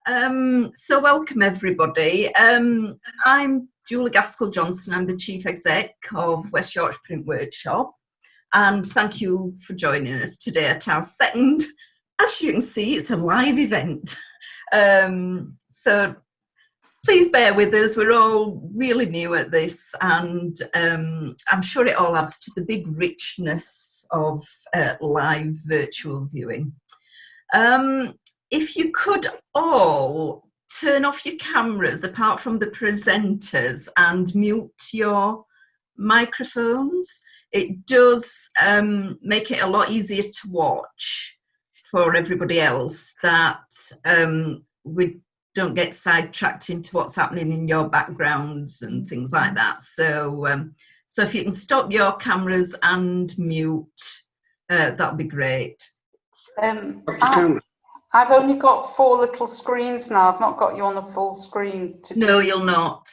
So welcome everybody. I'm Julie Gaskell-Johnson. I'm the Chief Exec of West Yorkshire Print Workshop, and thank you for joining us today at our second, as you can see, it's a live event. So please bear with us, we're all really new at this, and I'm sure it all adds to the big richness of live virtual viewing. If you could all turn off your cameras apart from the presenters and mute your microphones, it does make it a lot easier to watch for everybody else, that we don't get sidetracked into what's happening in your backgrounds and things like that. So, so if you can stop your cameras and mute, that'd be great. I've only got 4 little screens now. I've not got you on a full screen. No, you'll not.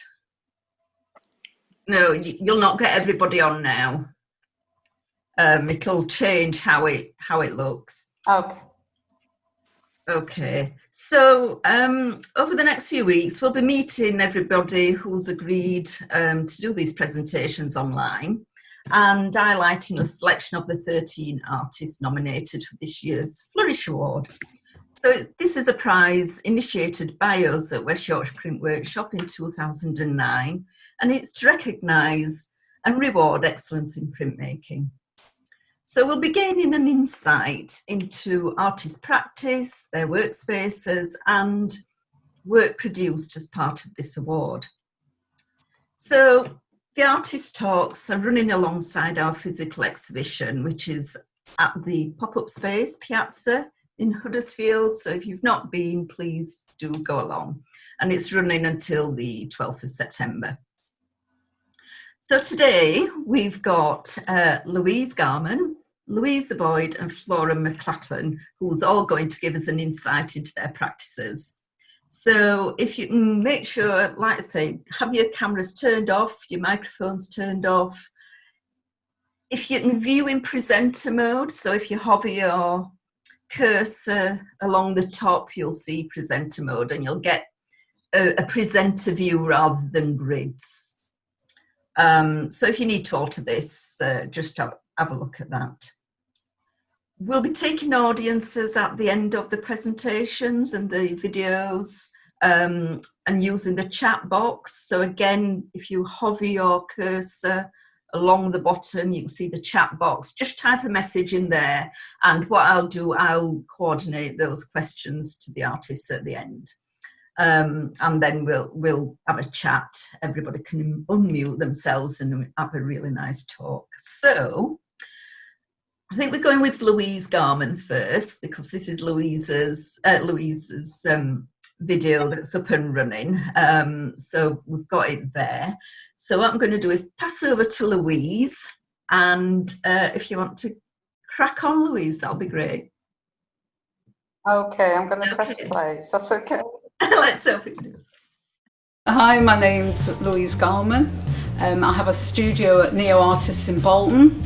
No, you'll not get everybody on now. It'll change how it looks. Okay. Okay. So over the next few weeks, we'll be meeting everybody who's agreed to do these presentations online, and highlighting a selection of the 13 artists nominated for this year's Flourish Award. So this is a prize initiated by us at West Yorkshire Print Workshop in 2009, and it's to recognise and reward excellence in printmaking. So we'll be gaining an insight into artist practice, their workspaces, and work produced as part of this award. So the artist talks are running alongside our physical exhibition, which is at the pop-up space Piazza in Huddersfield. So if you've not been, please do go along. And it's running until the 12th of September. So today we've got Louise Garman, Louisa Boyd and Flora McLachlan, who's all going to give us an insight into their practices. So if you can make sure, like I say, have your cameras turned off, your microphones turned off. If you can view in presenter mode, so if you hover your cursor along the top, you'll see presenter mode, and you'll get a presenter view rather than grids. So if you need to alter this, just have a look at that. We'll be taking audiences at the end of the presentations and the videos, and using the chat box. So again, if you hover your cursor along the bottom, you can see the chat box. Just type a message in there, and what I'll do, I'll coordinate those questions to the artists at the end. And then we'll have a chat. Everybody can unmute themselves and have a really nice talk. So I think we're going with Louise Garman first, because this is Louisa's video that's up and running. So we've got it there. So what I'm going to do is pass over to Louise, and if you want to crack on, Louise, that'll be great. Okay, I'm going to press play. So that's okay. Let's hope it does. Hi, my name's Louise Garman. I have a studio at Neo Artists in Bolton.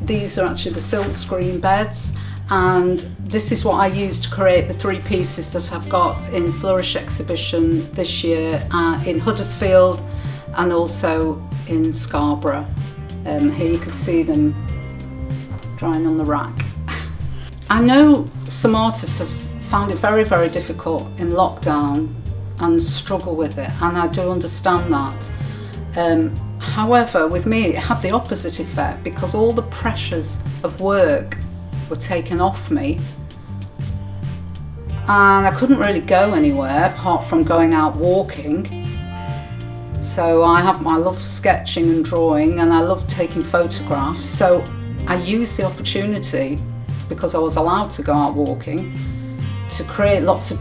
These are actually the silk screen beds, and this is what I use to create the 3 pieces that I've got in Flourish exhibition this year in Huddersfield and also in Scarborough. Here you can see them drying on the rack. I know some artists have found it very, very difficult in lockdown and struggle with it, and I do understand that. However, with me it had the opposite effect, because all the pressures of work were taken off me, and I couldn't really go anywhere apart from going out walking. So I love sketching and drawing, and I love taking photographs. So I used the opportunity, because I was allowed to go out walking, to create lots of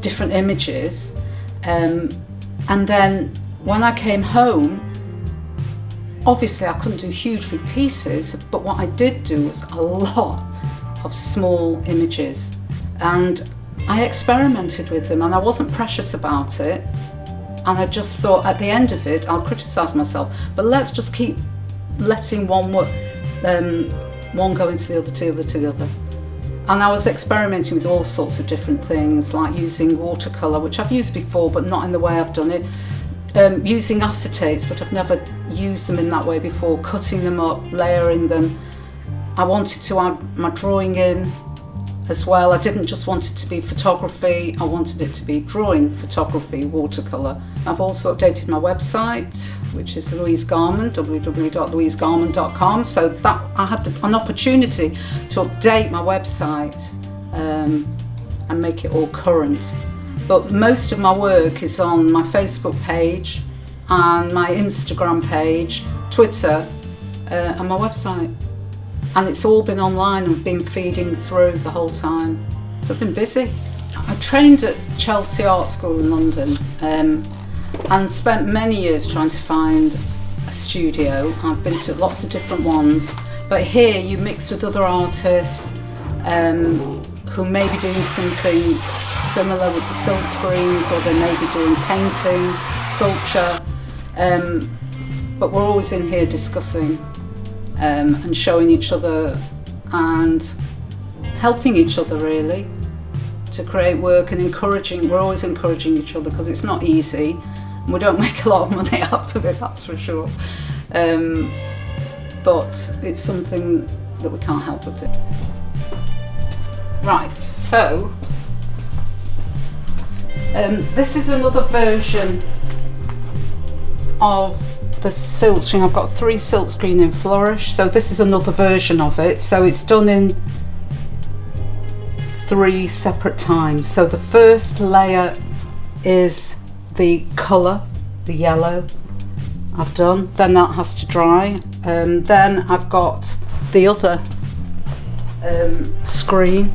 different images. And then when I came home, obviously I couldn't do huge big pieces, but what I did do was a lot of small images, and I experimented with them, and I wasn't precious about it. And I just thought, at the end of it, I'll criticise myself, but let's just keep letting one go into the other, to the other, to the other. And I was experimenting with all sorts of different things, like using watercolour, which I've used before, but not in the way I've done it. Using acetates, but I've never used them in that way before, cutting them up, layering them. I wanted to add my drawing in as well. I didn't just want it to be photography, I wanted it to be drawing, photography, watercolour. I've also updated my website, which is Louise Garman, www.louisegarman.com. So that I had an opportunity to update my website and make it all current. But most of my work is on my Facebook page and my Instagram page, Twitter, and my website. And it's all been online and been feeding through the whole time. So I've been busy. I trained at Chelsea Art School in London and spent many years trying to find a studio. I've been to lots of different ones, but here you mix with other artists who may be doing something similar with the silk screens, or they may be doing painting, sculpture, but we're always in here discussing and showing each other and helping each other really to create work, and we're always encouraging each other, because it's not easy. We don't make a lot of money out of it, that's for sure, but it's something that we can't help but do. Right, so this is another version of the silk screen. I've got 3 silk screen in Flourish, so this is another version of it. So it's done in 3 separate times. So the first layer is the colour, the yellow I've done, then that has to dry. Then I've got the other screen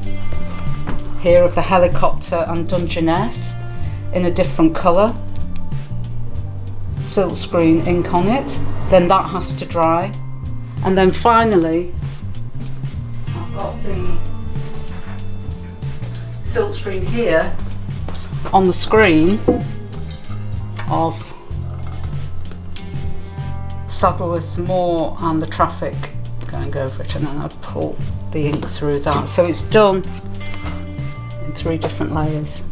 here of the helicopter and Dungeness in a different colour, silk screen ink on it, then that has to dry. And then finally I've got the silk screen here on the screen of Saddleworth Moor and the traffic going over it, and then I'd pull the ink through that. So it's done in 3 different layers.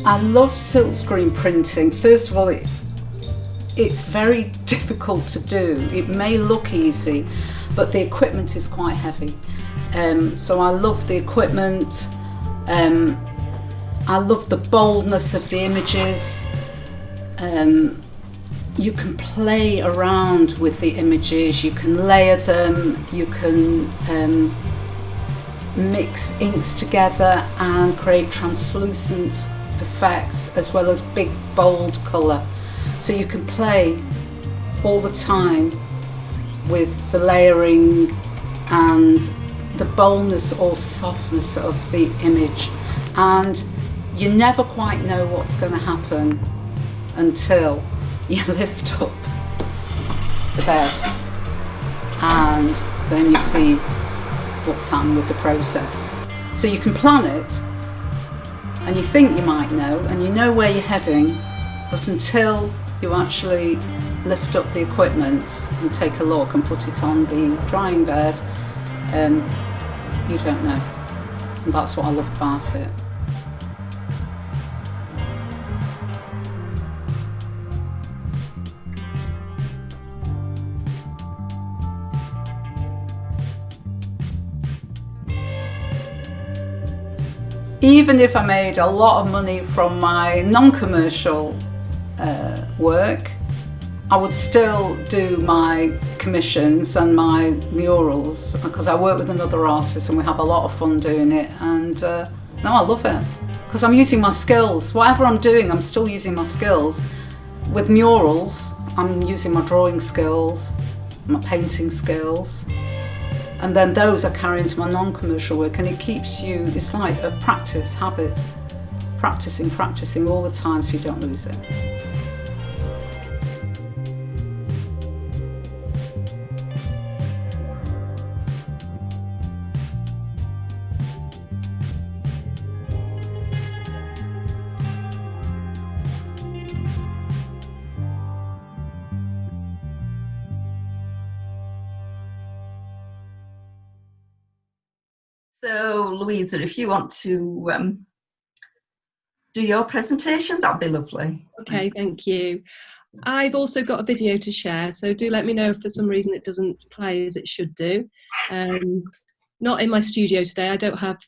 I love silk screen printing. First of all, it's very difficult to do. It may look easy, but the equipment is quite heavy. So I love the equipment. I love the boldness of the images. You can play around with the images, you can layer them, you can mix inks together and create translucent effects as well as big bold colour. So you can play all the time with the layering and the boldness or softness of the image, and you never quite know what's going to happen until you lift up the bed and then you see what's happened with the process. So you can plan it and you think you might know and you know where you're heading, but until you actually lift up the equipment and take a look and put it on the drying bed, you don't know. And that's what I love about it. Even if I made a lot of money from my non-commercial work, I would still do my commissions and my murals, because I work with another artist and we have a lot of fun doing it, and no, I love it because I'm using my skills. Whatever I'm doing, I'm still using my skills. With murals, I'm using my drawing skills, my painting skills, and then those I carry into my non-commercial work, and it keeps you, it's like a practice habit, practicing all the time so you don't lose it. So, Louisa, if you want to do your presentation, that'd be lovely. Okay, thank you. I've also got a video to share, so do let me know if for some reason it doesn't play as it should do. Not in my studio today. I don't have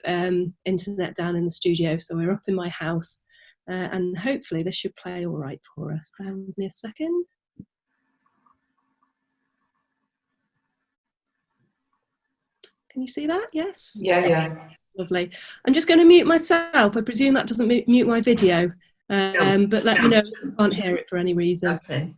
internet down in the studio, so we're up in my house, and hopefully this should play all right for us. Bear with me a second. Can you see that? Yes? Yeah. Lovely. I'm just going to mute myself. I presume that doesn't mute my video, but let me know if you can't hear it for any reason. Okay.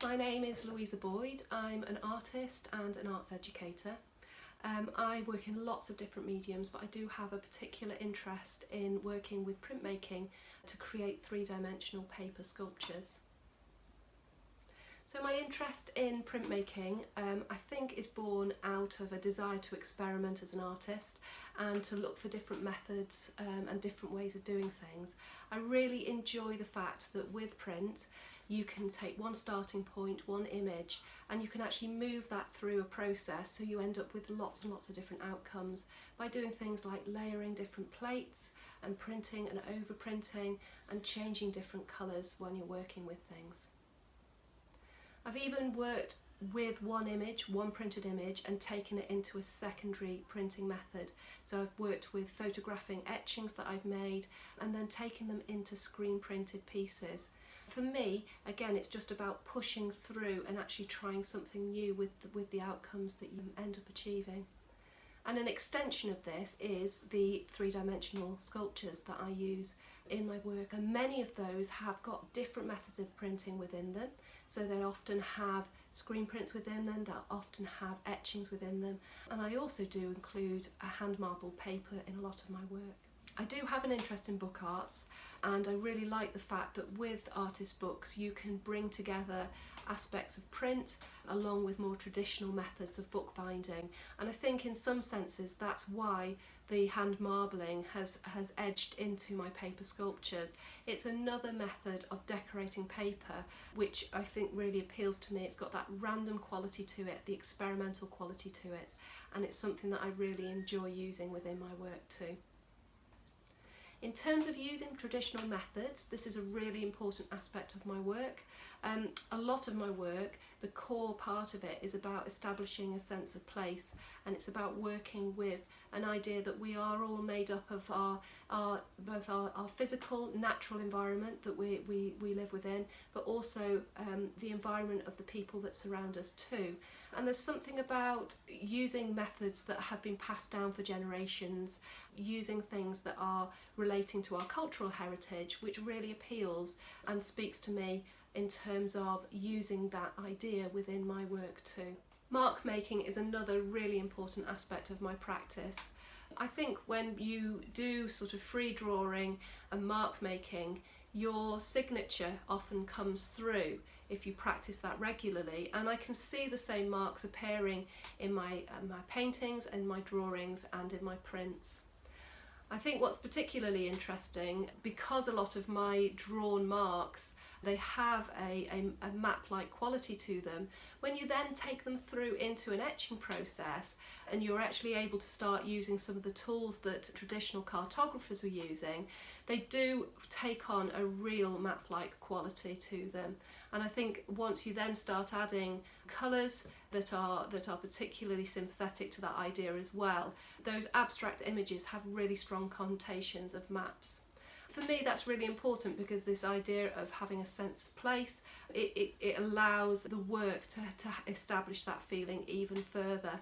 My name is Louisa Boyd. I'm an artist and an arts educator. I work in lots of different mediums, but I do have a particular interest in working with printmaking to create three-dimensional paper sculptures. So my interest in printmaking, I think, is born out of a desire to experiment as an artist and to look for different methods and different ways of doing things. I really enjoy the fact that with print you can take one starting point, one image, and you can actually move that through a process, so you end up with lots and lots of different outcomes by doing things like layering different plates and printing and overprinting and changing different colours when you're working with things. I've even worked with one image, one printed image, and taken it into a secondary printing method. So I've worked with photographing etchings that I've made and then taking them into screen printed pieces. For me, again, it's just about pushing through and actually trying something new with the outcomes that you end up achieving. And an extension of this is the three-dimensional sculptures that I use in my work, and many of those have got different methods of printing within them. So they often have screen prints within them, they'll often have etchings within them, and I also do include a hand marbled paper in a lot of my work. I do have an interest in book arts, and I really like the fact that with artist books you can bring together aspects of print along with more traditional methods of bookbinding, and I think in some senses that's why the hand marbling has edged into my paper sculptures. It's another method of decorating paper which I think really appeals to me. It's got that random quality to it, the experimental quality to it, and it's something that I really enjoy using within my work too. In terms of using traditional methods, this is a really important aspect of my work. A lot of my work, the core part of it is about establishing a sense of place, and it's about working with an idea that we are all made up of both our physical, natural environment that we live within, but also the environment of the people that surround us too. And there's something about using methods that have been passed down for generations, using things that are relating to our cultural heritage, which really appeals and speaks to me in terms of using that idea within my work too. Mark making is another really important aspect of my practice. I think when you do sort of free drawing and mark making, your signature often comes through if you practice that regularly, and I can see the same marks appearing in my paintings and my drawings and in my prints. I think what's particularly interesting, because a lot of my drawn marks, they have a map-like quality to them, when you then take them through into an etching process and you're actually able to start using some of the tools that traditional cartographers were using, they do take on a real map-like quality to them. And I think once you then start adding colours that are particularly sympathetic to that idea as well, those abstract images have really strong connotations of maps. For me, that's really important because this idea of having a sense of place, it allows the work to establish that feeling even further.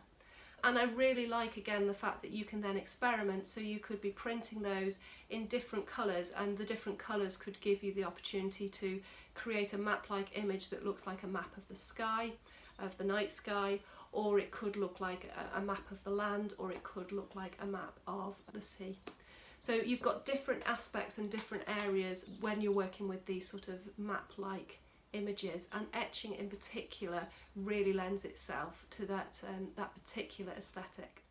And I really like, again, the fact that you can then experiment, so you could be printing those in different colours, and the different colours could give you the opportunity to create a map-like image that looks like a map of the sky, of the night sky, or it could look like a map of the land, or it could look like a map of the sea. So you've got different aspects and different areas when you're working with these sort of map-like images, and etching in particular really lends itself to that particular aesthetic.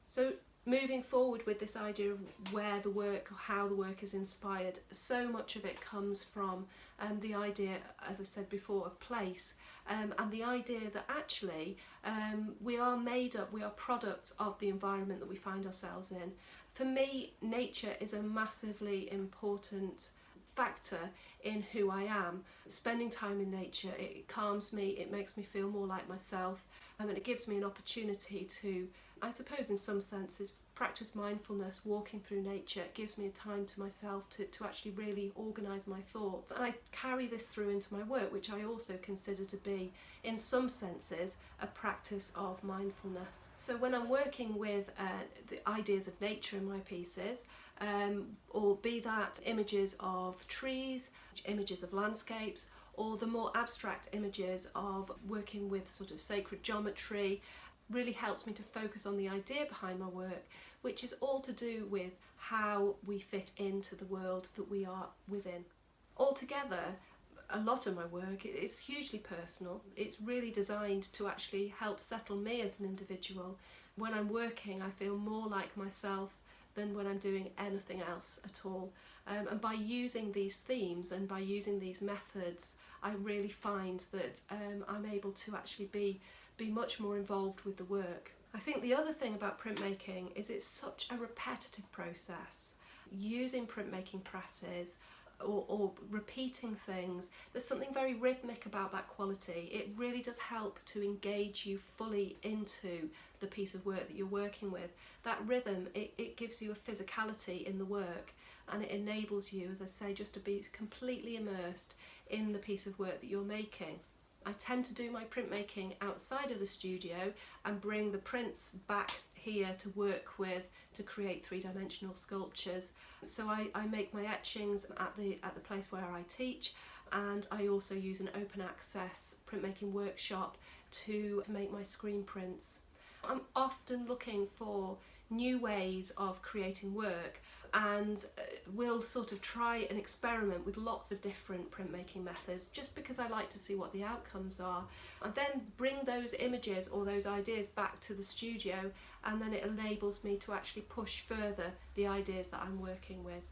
So Moving forward with this idea of where the work, how the work is inspired, so much of it comes from the idea, as I said before, of place, and the idea that actually we are made up, we are products of the environment that we find ourselves in. For me, nature is a massively important factor in who I am. Spending time in nature, it calms me, it makes me feel more like myself, and it gives me an opportunity to, I suppose in some senses, practice mindfulness. Walking through nature, it gives me a time to myself to actually really organise my thoughts. And I carry this through into my work, which I also consider to be, in some senses, a practice of mindfulness. So when I'm working with the ideas of nature in my pieces, or be that images of trees, images of landscapes, or the more abstract images of working with sort of sacred geometry, really helps me to focus on the idea behind my work, which is all to do with how we fit into the world that we are within. Altogether, a lot of my work is hugely personal. It's really designed to actually help settle me as an individual. When I'm working, I feel more like myself than when I'm doing anything else at all. And by using these themes and by using these methods, I really find that I'm able to actually be much more involved with the work. I think the other thing about printmaking is it's such a repetitive process. Using printmaking presses or repeating things, there's something very rhythmic about that quality. It really does help to engage you fully into the piece of work that you're working with. That rhythm, it gives you a physicality in the work, and it enables you, as I say, just to be completely immersed in the piece of work that you're making. I tend to do my printmaking outside of the studio and bring the prints back here to work with to create three-dimensional sculptures. So I make my etchings at the place where I teach, and I also use an open access printmaking workshop to make my screen prints. I'm often looking for new ways of creating work, and will sort of try and experiment with lots of different printmaking methods just because I like to see what the outcomes are, and then bring those images or those ideas back to the studio, and then it enables me to actually push further the ideas that I'm working with.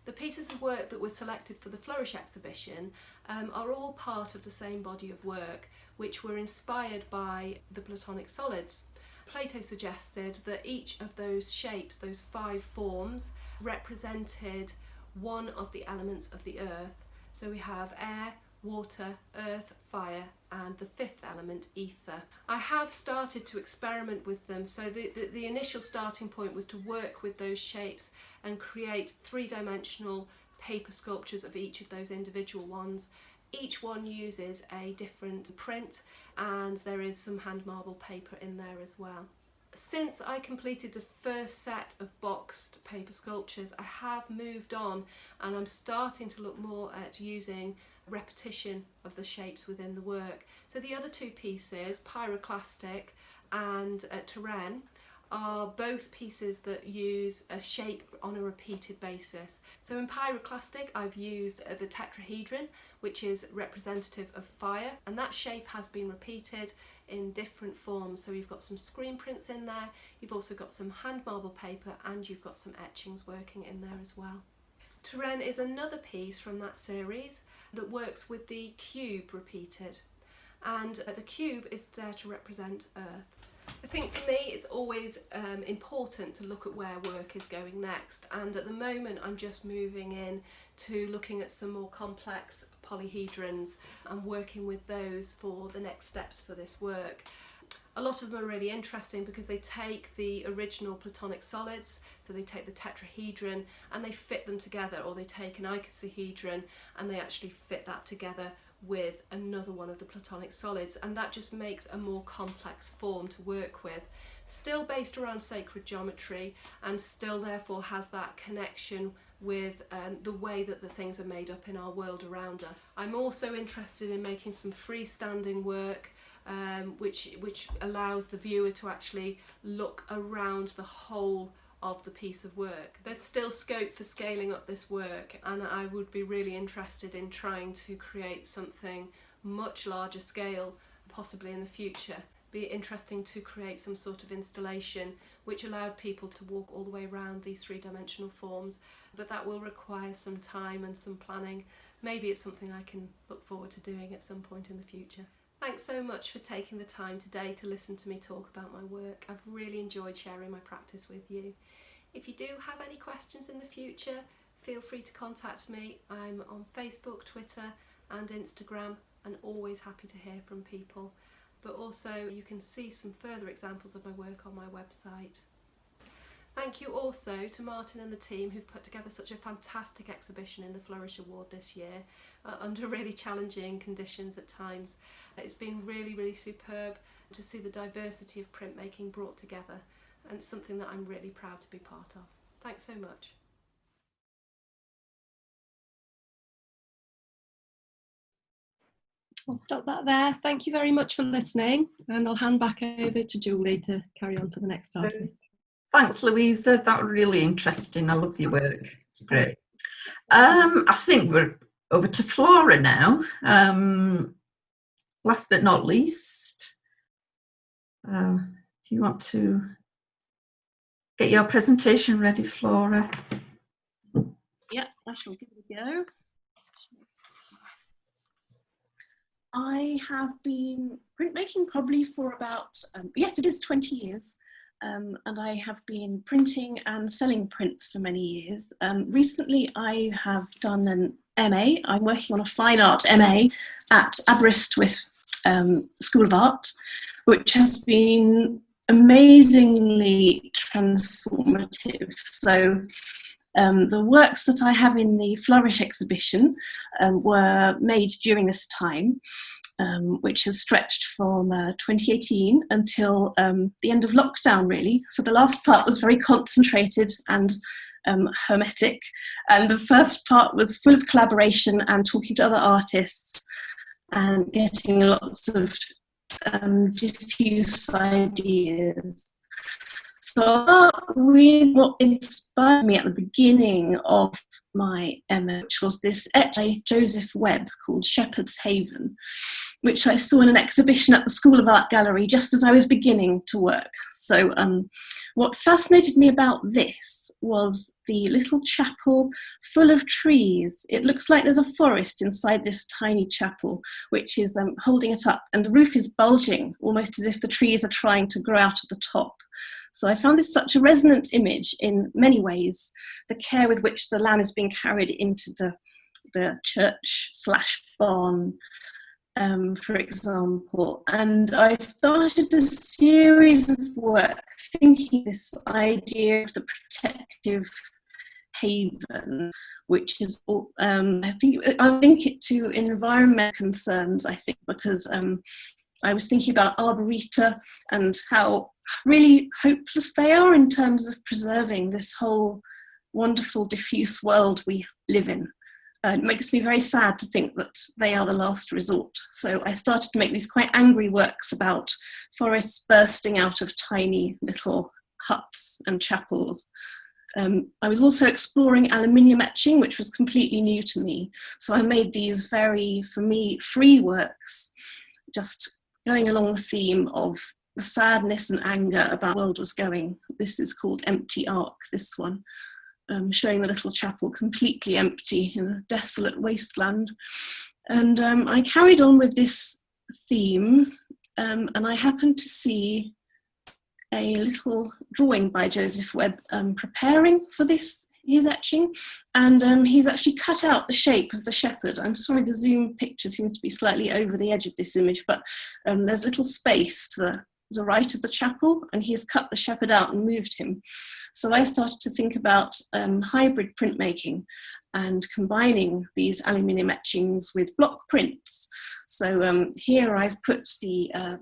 The pieces of work that were selected for the Flourish exhibition are all part of the same body of work, which were inspired by the Platonic solids. Plato suggested that each of those shapes, those 5 forms, represented one of the elements of the earth. So we have air, water, earth, fire, and the 5th element, ether. I have started to experiment with them, so the initial starting point was to work with those shapes and create 3-dimensional paper sculptures of each of those individual ones. Each one uses a different print, and there is some hand marble paper in there as well. Since I completed the first set of boxed paper sculptures, I have moved on, and I'm starting to look more at using repetition of the shapes within the work. So the other 2 pieces, Pyroclastic and Terrain, are both pieces that use a shape on a repeated basis. So in Pyroclastic I've used the tetrahedron, which is representative of fire, and that shape has been repeated in different forms. So you've got some screen prints in there, you've also got some hand marble paper, and you've got some etchings working in there as well. Terrain is another piece from that series that works with the cube repeated, and the cube is there to represent Earth. I think for me it's always important to look at where work is going next, and at the moment I'm just moving in to looking at some more complex polyhedrons and working with those for the next steps for this work. A lot of them are really interesting because they take the original Platonic solids, so they take the tetrahedron and they fit them together, or they take an icosahedron and they actually fit that together with another one of the Platonic solids, and that just makes a more complex form to work with. Still based around sacred geometry, and still therefore has that connection with the way that the things are made up in our world around us. I'm also interested in making some freestanding work which allows the viewer to actually look around the whole of the piece of work. There's still scope for scaling up this work, and I would be really interested in trying to create something much larger scale, possibly in the future. be interesting to create some sort of installation which allowed people to walk all the way around these three-dimensional forms, but that will require some time and some planning. Maybe it's something I can look forward to doing at some point in the future. Thanks so much for taking the time today to listen to me talk about my work. I've really enjoyed sharing my practice with you. If you do have any questions in the future, feel free to contact me. I'm on Facebook, Twitter and Instagram, and always happy to hear from people. But also you can see some further examples of my work on my website. Thank you also to Martin and the team who've put together such a fantastic exhibition in the Flourish Award this year, under really challenging conditions at times. It's been really superb to see the diversity of printmaking brought together, and it's something that I'm really proud to be part of. Thanks so much. I'll stop that there. Thank you very much for listening, and I'll hand back over to Julie to carry on for the next artist. Thanks, Louisa. That was really interesting. I love your work. It's great. I think we're over to Flora now. Last but not least, if you want to get your presentation ready, Flora. Yeah, I shall give it a go. I have been printmaking probably for about, yes, it is 20 years. And I have been printing and selling prints for many years. Recently, I have done an MA. I'm working on a fine art MA at Aberystwyth School of Art, which has been amazingly transformative. So the works that I have in the Flourish exhibition were made during this time, which has stretched from 2018 until the end of lockdown, really. So the last part was very concentrated and hermetic, and the first part was full of collaboration and talking to other artists and getting lots of diffuse ideas. So I'll start with what inspired me at the beginning of my MA, which was this etch by Joseph Webb called Shepherd's Haven, which I saw in an exhibition at the School of Art Gallery just as I was beginning to work. So what fascinated me about this was the little chapel full of trees. It looks like there's a forest inside this tiny chapel, which is holding it up, and the roof is bulging, almost as if the trees are trying to grow out of the top. So I found this such a resonant image in many ways. The care with which the lamb is being carried into the church/barn, for example. And I started a series of work thinking this idea of the protective haven, which is, I link it to environmental concerns, I think, because I was thinking about arboreta and how really hopeless they are in terms of preserving this whole wonderful diffuse world we live in. It makes me very sad to think that they are the last resort. So I started to make these quite angry works about forests bursting out of tiny little huts and chapels. I was also exploring aluminium etching, which was completely new to me. So I made these very, for me, free works, just going along the theme of the sadness and anger about the world was going. This is called Empty Ark, this one, showing the little chapel completely empty in a desolate wasteland. And I carried on with this theme, and I happened to see a little drawing by Joseph Webb preparing for his etching, and he's actually cut out the shape of the shepherd. I'm sorry, the zoom picture seems to be slightly over the edge of this image, but there's a little space to the right of the chapel, and he's cut the shepherd out and moved him. So I started to think about hybrid printmaking and combining these aluminium etchings with block prints. So here I've put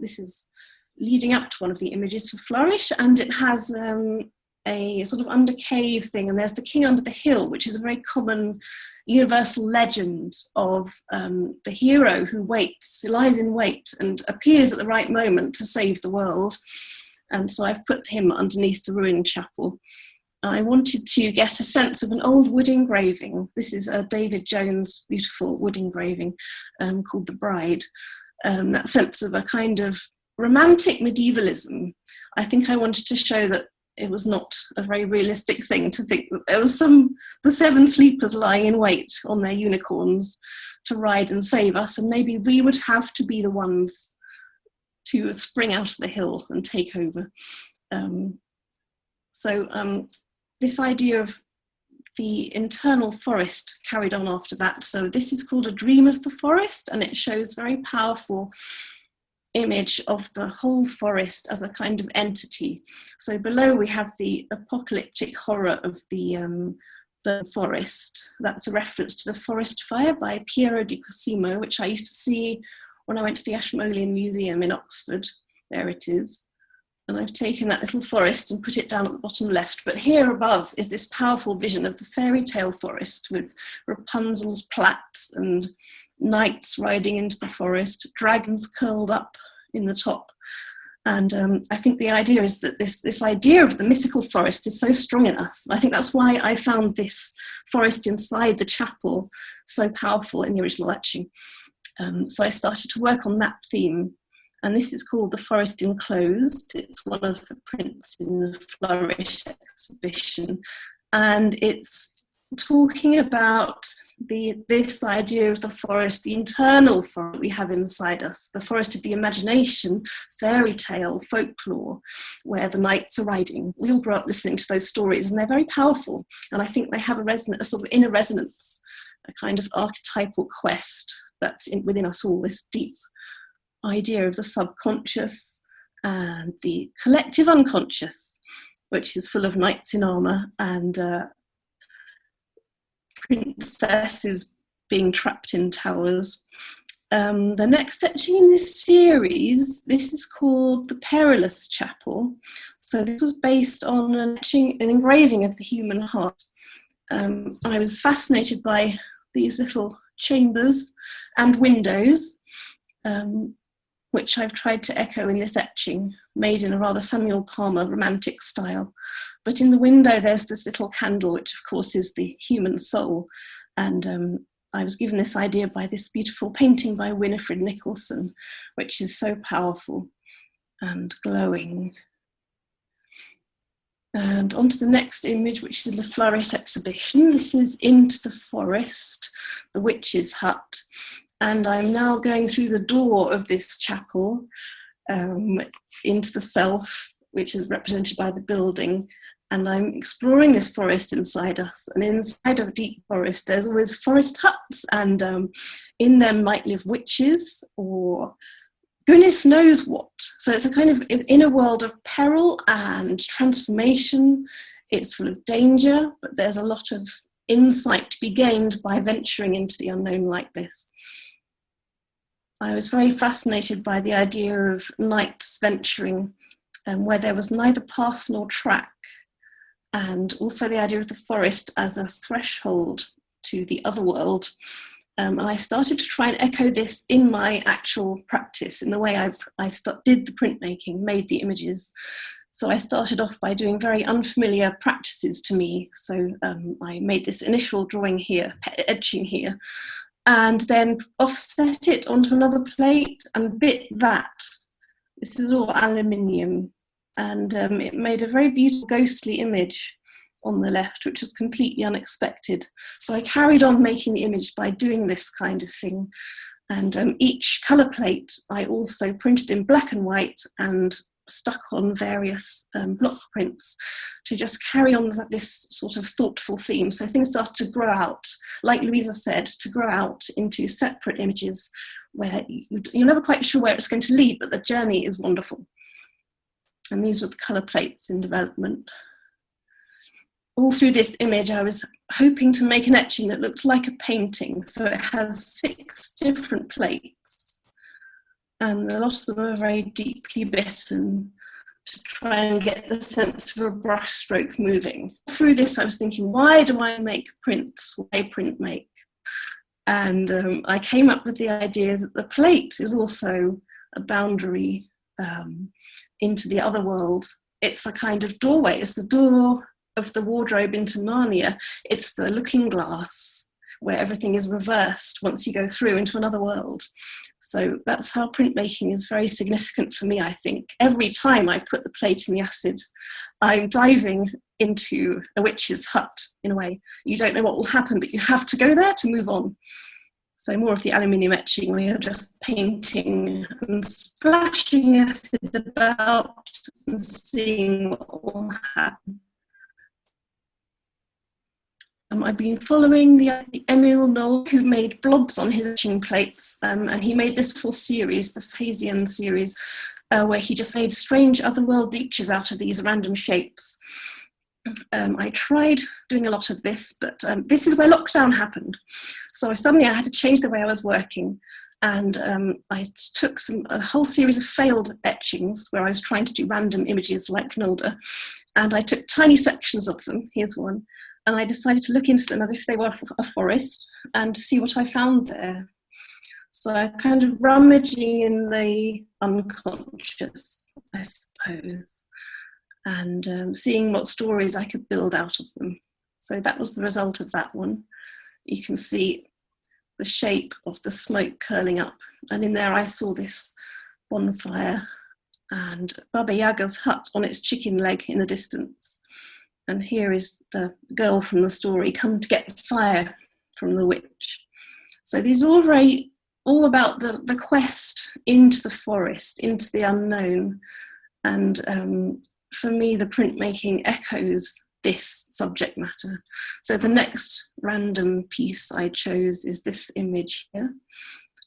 this is leading up to one of the images for Flourish, and it has a sort of under cave thing, and there's the king under the hill, which is a very common universal legend of the hero who lies in wait and appears at the right moment to save the world. And so I've put him underneath the ruined chapel. I wanted to get a sense of an old wood engraving. This is a David Jones beautiful wood engraving called The Bride. That sense of a kind of romantic medievalism, I think I wanted to show that it was not a very realistic thing to think that there was the seven sleepers lying in wait on their unicorns to ride and save us, and maybe we would have to be the ones to spring out of the hill and take over. This idea of the internal forest carried on after that. So this is called A Dream of the Forest, and it shows very powerful image of the whole forest as a kind of entity. So below we have the apocalyptic horror of the forest. That's a reference to The Forest Fire by Piero di Cosimo, which I used to see when I went to the Ashmolean Museum in Oxford. There it is. And I've taken that little forest and put it down at the bottom left. But here above is this powerful vision of the fairy tale forest with Rapunzel's plaits and knights riding into the forest, dragons curled up in the top. And I think the idea is that this idea of the mythical forest is so strong in us. I think that's why I found this forest inside the chapel so powerful in the original etching. So I started to work on that theme. And this is called The Forest Enclosed. It's one of the prints in the Flourish exhibition. And it's talking about this idea of the forest, the internal forest we have inside us, the forest of the imagination, fairy tale, folklore, where the knights are riding. We all grew up listening to those stories, and they're very powerful. And I think they have a sort of inner resonance, a kind of archetypal quest that's within us all, this deep idea of the subconscious and the collective unconscious, which is full of knights in armour and princesses being trapped in towers. The next etching in this series, this is called The Perilous Chapel. So this was based on an engraving of the human heart. I was fascinated by these little chambers and windows, which I've tried to echo in this etching, made in a rather Samuel Palmer romantic style. But in the window, there's this little candle, which of course is the human soul. And I was given this idea by this beautiful painting by Winifred Nicholson, which is so powerful and glowing. And on to the next image, which is in the Flourish exhibition. This is Into the Forest, the Witch's Hut. And I'm now going through the door of this chapel into the self, which is represented by the building. And I'm exploring this forest inside us. And inside of a deep forest, there's always forest huts, and in them might live witches or goodness knows what. So it's a kind of inner world of peril and transformation. It's full of danger, but there's a lot of insight to be gained by venturing into the unknown like this. I was very fascinated by the idea of knights venturing where there was neither path nor track, and also the idea of the forest as a threshold to the other world. And I started to try and echo this in my actual practice, in the way I did the printmaking, made the images. So I started off by doing very unfamiliar practices to me. So I made this initial drawing here, etching here, and then offset it onto another plate and bit that. This is all aluminium, and it made a very beautiful ghostly image on the left, which was completely unexpected. So I carried on making the image by doing this kind of thing. And each colour plate I also printed in black and white and stuck on various block prints to just carry on this sort of thoughtful theme. So things started to grow out, like Louisa said, to grow out into separate images where you're never quite sure where it's going to lead, but the journey is wonderful. And these were the colour plates in development. All through this image, I was hoping to make an etching that looked like a painting. So it has 6 different plates, and a lot of them are very deeply bitten to try and get the sense of a brush stroke moving. Through this, I was thinking, why do I make prints? Why print make? And I came up with the idea that the plate is also a boundary into the other world. It's a kind of doorway. It's the door of the wardrobe into Narnia. It's the looking glass. where everything is reversed once you go through into another world. So that's how printmaking is very significant for me, I think. Every time I put the plate in the acid, I'm diving into a witch's hut, in a way. You don't know what will happen, but you have to go there to move on. So more of the aluminium etching, we are just painting and splashing acid about and seeing what will happen. I've been following the Emil Knoll, who made blobs on his etching plates, and he made this full series, the Phasian series, where he just made strange otherworld leeches out of these random shapes. I tried doing a lot of this, but this is where lockdown happened. So suddenly I had to change the way I was working, and I took a whole series of failed etchings where I was trying to do random images like Nolde, and I took tiny sections of them. Here's one. And I decided to look into them as if they were a forest and see what I found there. So I'm kind of rummaging in the unconscious, I suppose, and seeing what stories I could build out of them. So that was the result of that one. You can see the shape of the smoke curling up. And in there I saw this bonfire and Baba Yaga's hut on its chicken leg in the distance. And here is the girl from the story come to get the fire from the witch. So these are all about the quest into the forest, into the unknown. And for me, the printmaking echoes this subject matter. So the next random piece I chose is this image here.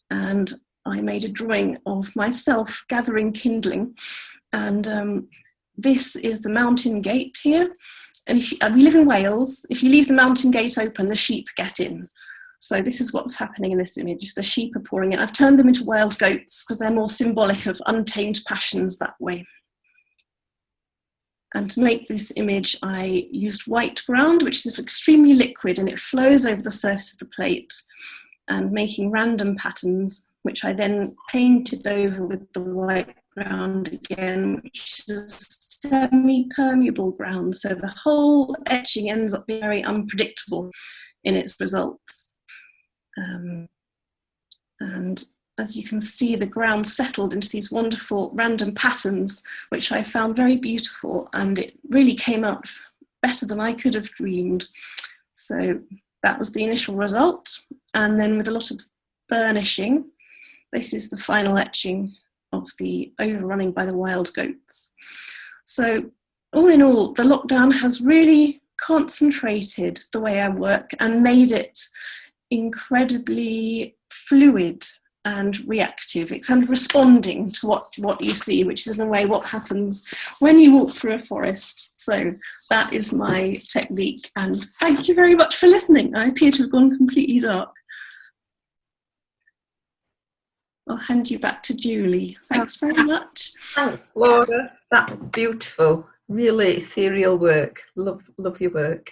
And I made a drawing of myself gathering kindling. And this is the mountain gate here. And we live in Wales. If you leave the mountain gate open, the sheep get in. So this is what's happening in this image. The sheep are pouring in. I've turned them into wild goats because they're more symbolic of untamed passions that way. And to make this image, I used white ground, which is extremely liquid, and it flows over the surface of the plate, and making random patterns, which I then painted over with the white ground again, which is semi-permeable ground, so the whole etching ends up being very unpredictable in its results. And as you can see, the ground settled into these wonderful random patterns, which I found very beautiful, and it really came out better than I could have dreamed. So that was the initial result, and then with a lot of burnishing, this is the final etching of the overrunning by the wild goats. So all in all, the lockdown has really concentrated the way I work and made it incredibly fluid and reactive. It's kind of responding to what you see, which is in a way what happens when you walk through a forest. So that is my technique, and thank you very much for listening. I appear to have gone completely dark. I'll hand you back to Julie. Thanks very much. Thanks, Laura. That was beautiful. Really ethereal work. Love your work.